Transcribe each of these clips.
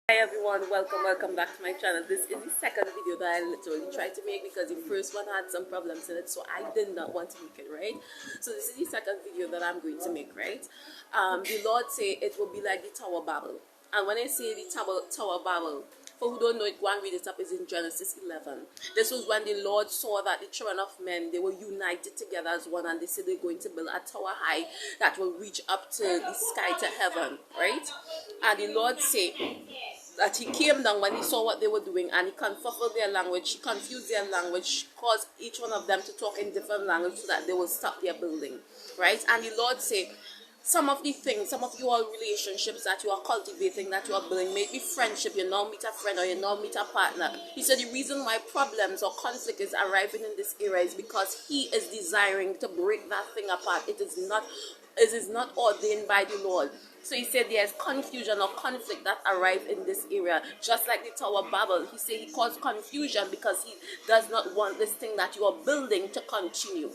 Hi everyone, welcome back to my channel. This is the second video that I literally tried to make because the first one had some problems in it, so I did not want to make it, right? So this is the second video that I'm going to make, right? The Lord say it will be like the Tower of Babel. And when I say the Tower of Babel, for who don't know it, go and read it up, is in Genesis 11. This was when the Lord saw that the children of men, they were united together as one, and they said they're going to build a tower high that will reach up to the sky, to heaven, right? And the Lord said that he came down when he saw what they were doing, and he confounded their language, he confused their language, caused each one of them to talk in different language so that they will stop their building, right? And the Lord said, some of the things, some of your relationships that you are cultivating, that you are building, maybe friendship, you now meet a friend or you now meet a partner. He said the reason why problems or conflict is arriving in this area is because he is desiring to break that thing apart. It is not ordained by the Lord. So he said there's confusion or conflict that arrived in this area. Just like the Tower of Babel, he said he caused confusion because he does not want this thing that you are building to continue.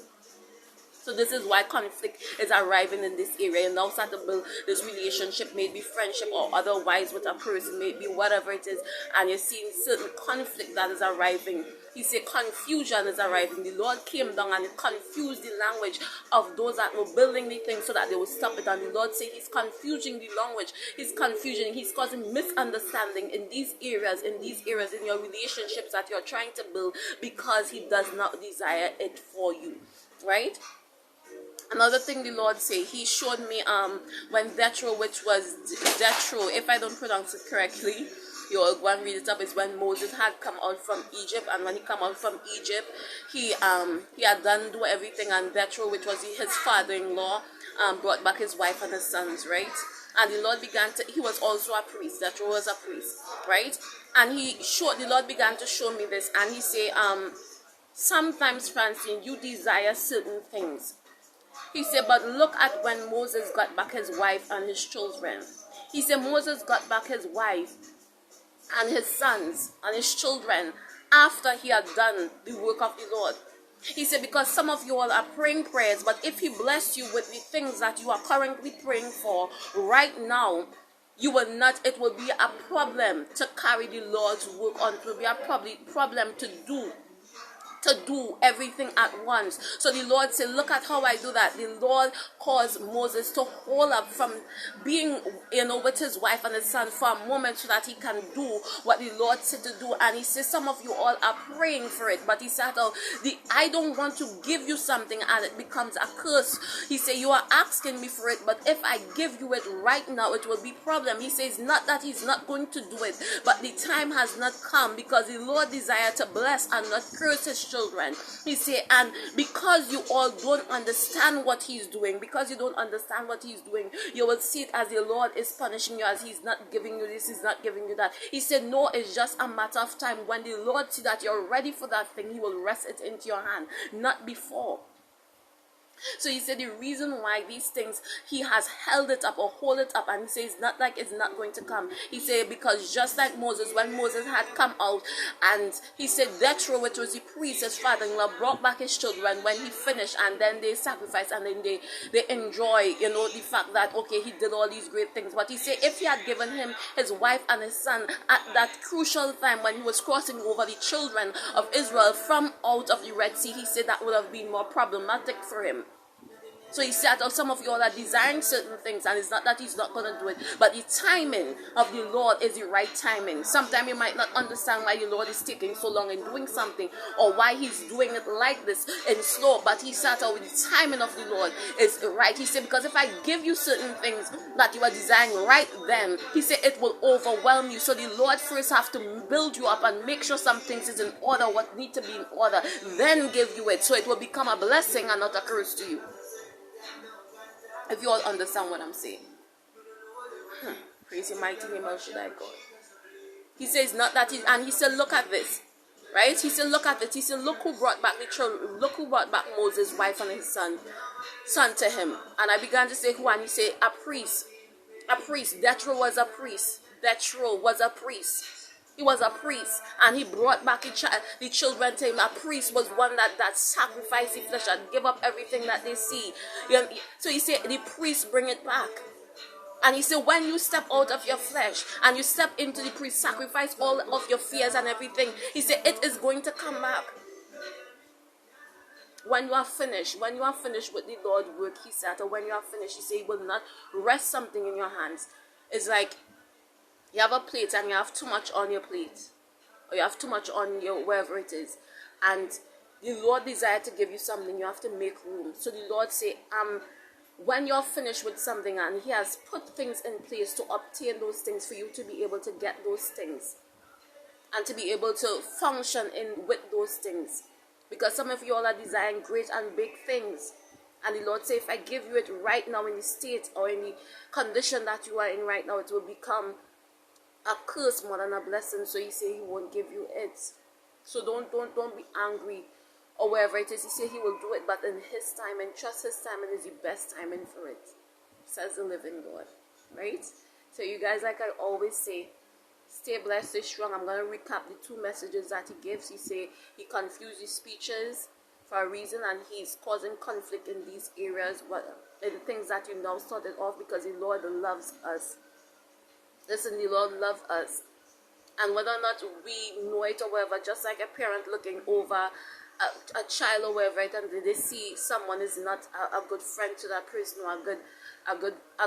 So this is why conflict is arriving in this area. You now start to build this relationship, maybe friendship or otherwise with a person, maybe whatever it is, and you're seeing certain conflict that is arriving. He said confusion is arriving. The Lord came down and confused the language of those that were building the thing so that they would stop it. And the Lord said he's confusing the language. He's confusing. He's causing misunderstanding in these areas, in your relationships that you're trying to build, because he does not desire it for you, right? Another thing the Lord say, he showed me when Jethro, which was Jethro, if I don't pronounce it correctly, you'll go and read it up, is when Moses had come out from Egypt. And when he come out from Egypt, he had done do everything, and Jethro, which was his father-in-law, brought back his wife and his sons, right? And the Lord he was also a priest. Jethro was a priest, right? And the Lord began to show me this, and he say, sometimes, Francine, you desire certain things. He said, but look at when Moses got back his wife and his children. He said Moses got back his wife and his sons and his children after he had done the work of the Lord. He said, because some of you all are praying prayers, but if he blessed you with the things that you are currently praying for right now, it will be a problem to carry the Lord's work on. It will be a problem to do everything at once. So the Lord said, look at how I do that. The Lord caused Moses to hold up from being, with his wife and his son for a moment so that he can do what the Lord said to do. And he says, some of you all are praying for it, but he said, I don't want to give you something and it becomes a curse. He said, you are asking me for it, but if I give you it right now, it will be a problem. He says, not that he's not going to do it, but the time has not come, because the Lord desires to bless and not curse his children. He said, and because you all don't understand what he's doing, you will see it as the Lord is punishing you, as he's not giving you this, he's not giving you that. He said, no, it's just a matter of time. When the Lord see that you're ready for that thing, he will rest it into your hand, not before. So he said the reason why these things, he has held it up or hold it up, and he says not like it's not going to come. He said because just like Moses, when Moses had come out, and he said Jethro, which was the priest, his father-in-law, brought back his children when he finished, and then they sacrificed, and then they enjoy, the fact that, okay, he did all these great things. But he said if he had given him his wife and his son at that crucial time when he was crossing over the children of Israel from out of the Red Sea, he said that would have been more problematic for him. So he said, some of you all are desiring certain things, and it's not that he's not going to do it, but the timing of the Lord is the right timing. Sometimes you might not understand why the Lord is taking so long in doing something, or why he's doing it like this and slow, but he said, the timing of the Lord is right. He said, because if I give you certain things that you are desiring right then, he said it will overwhelm you. So the Lord first have to build you up and make sure some things is in order, what need to be in order, then give you it, so it will become a blessing and not a curse to you. If you all understand what I'm saying. Praise your mighty name, El Shaddai God. He says not that and he said, look at this. Right? He said, look at it. He said, look who brought back the children. Look who brought back Moses' wife and his son to him. And I began to say who, and he said, a priest. A priest. Jethro was a priest. He was a priest, and he brought back the children to him. A priest was one that sacrificed the flesh and give up everything that they see. So he said the priest bring it back. And he said, when you step out of your flesh and you step into the priest, sacrifice all of your fears and everything, he said, it is going to come back. When you are finished with the Lord work, he said, or when you are finished, he said, he will not rest something in your hands. It's like you have a plate and you have too much on your plate, or you have too much on your wherever it is, and the Lord desires to give you something. You have to make room. So the Lord say, when you're finished with something, and he has put things in place to obtain those things for you to be able to get those things and to be able to function in with those things, because some of you all are desiring great and big things, and the Lord say, if I give you it right now in the state or in the condition that you are in right now, it will become a curse more than a blessing. So he say he won't give you it. So don't be angry or wherever it is. He say he will do it, but in his time, and trust his timing is the best timing for it, says the living God. Right? So you guys, like I always say, stay blessed, stay strong. I'm going to recap the 2 messages that he gives. He say he confuses speeches for a reason, and he's causing conflict in these areas, in things that you now started off, because the Lord loves us. Listen, the Lord loves us. And whether or not we know it or whatever, just like a parent looking over a child or whatever, and they see someone is not a good friend to that person, or a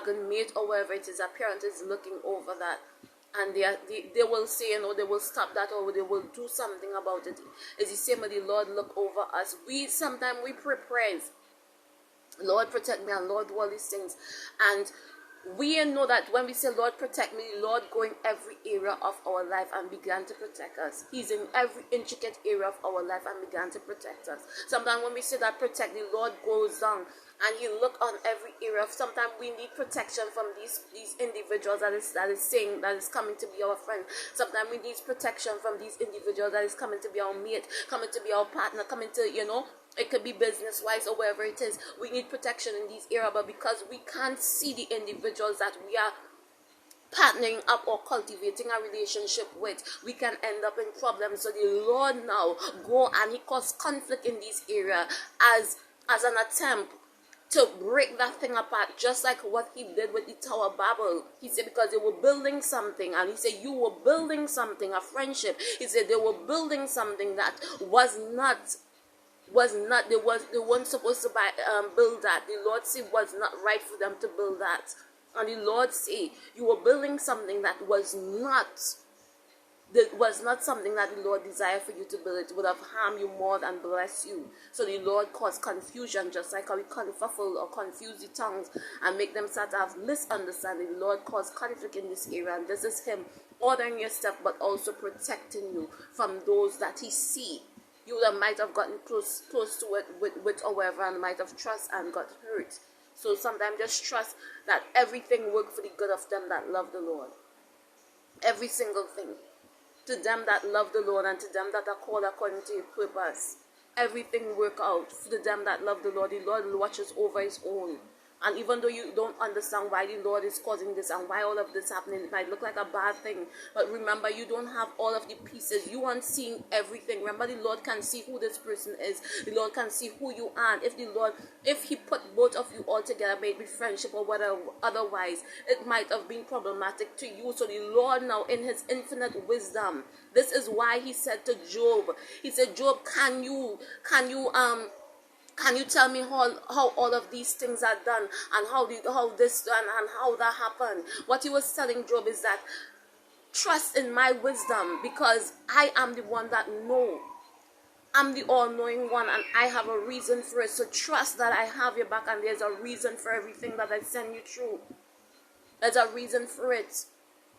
good mate or whatever it is, a parent is looking over that. And they will say, they will stop that, or they will do something about it. It's the same with the Lord look over us. Sometimes we pray prayers, Lord protect me, and Lord do all these things. And we know that when we say, Lord protect me, Lord go in every area of our life and began to protect us. He's in every intricate area of our life and began to protect us. Sometimes when we say that protect, the Lord goes down and he look on every area. Sometimes we need protection from these individuals that is coming to be our friend. Sometimes we need protection from these individuals that is coming to be our mate, coming to be our partner, coming to, it could be business-wise or wherever it is. We need protection in these areas, but because we can't see the individuals that we are partnering up or cultivating a relationship with, we can end up in problems. So the Lord now go and he cause conflict in these areas as an attempt to break that thing apart, just like what he did with the Tower of Babel. He said, because they were building something, and he said, you were building something, a friendship. He said they were building something that they weren't supposed to build that. The Lord said was not right for them to build that. And the Lord said, you were building something that was not something that the Lord desired for you to build. It would have harmed you more than bless you. So the Lord caused confusion, just like how we confuffle or confuse the tongues and make them start to have misunderstanding. The Lord caused conflict in this area, and this is him ordering your step, but also protecting you from those that he see. You that might have gotten close to it with or whatever, and might have trust and got hurt. So sometimes just trust that everything works for the good of them that love the Lord. Every single thing. To them that love the Lord, and to them that are called according to his purpose. Everything work out for them that love the Lord. The Lord watches over his own. And even though you don't understand why the Lord is causing this and why all of this happening, it might look like a bad thing. But remember, you don't have all of the pieces. You aren't seeing everything. Remember, the Lord can see who this person is. The Lord can see who you are. If he put both of you all together, maybe friendship or whatever, otherwise, it might have been problematic to you. So the Lord now, in his infinite wisdom, this is why he said to Job, he said, Job, can you tell me how all of these things are done, and how this done, and how that happened? What he was telling Job is that trust in my wisdom, because I am the one that know. I'm the all-knowing one, and I have a reason for it. So trust that I have your back, and there's a reason for everything that I send you through. There's a reason for it.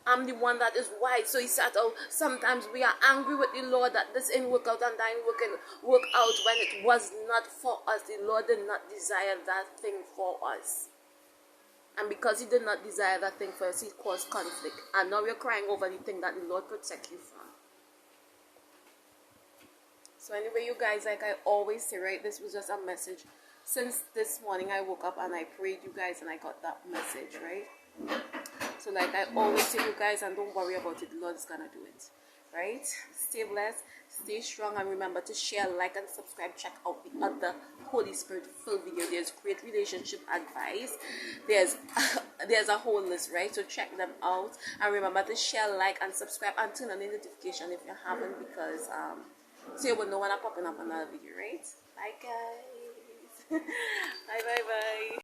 I'm the one that is wise. So he said, sometimes we are angry with the Lord that this ain't work out and that ain't work out when it was not for us. The Lord did not desire that thing for us. And because he did not desire that thing for us, he caused conflict. And now we're crying over the thing that the Lord protect you from. So anyway, you guys, like I always say, right, this was just a message. Since this morning I woke up and I prayed, you guys, and I got that message, right? So like I always say, you guys, and don't worry about it, the Lord is gonna do it. Right? Stay blessed, stay strong, and remember to share, like, and subscribe. Check out the other Holy Spirit full video. There's great relationship advice. There's there's a whole list, right? So check them out, and remember to share, like, and subscribe, and turn on the notification if you haven't, because so you will know when I'm popping up another video, right? Bye guys. Bye bye bye.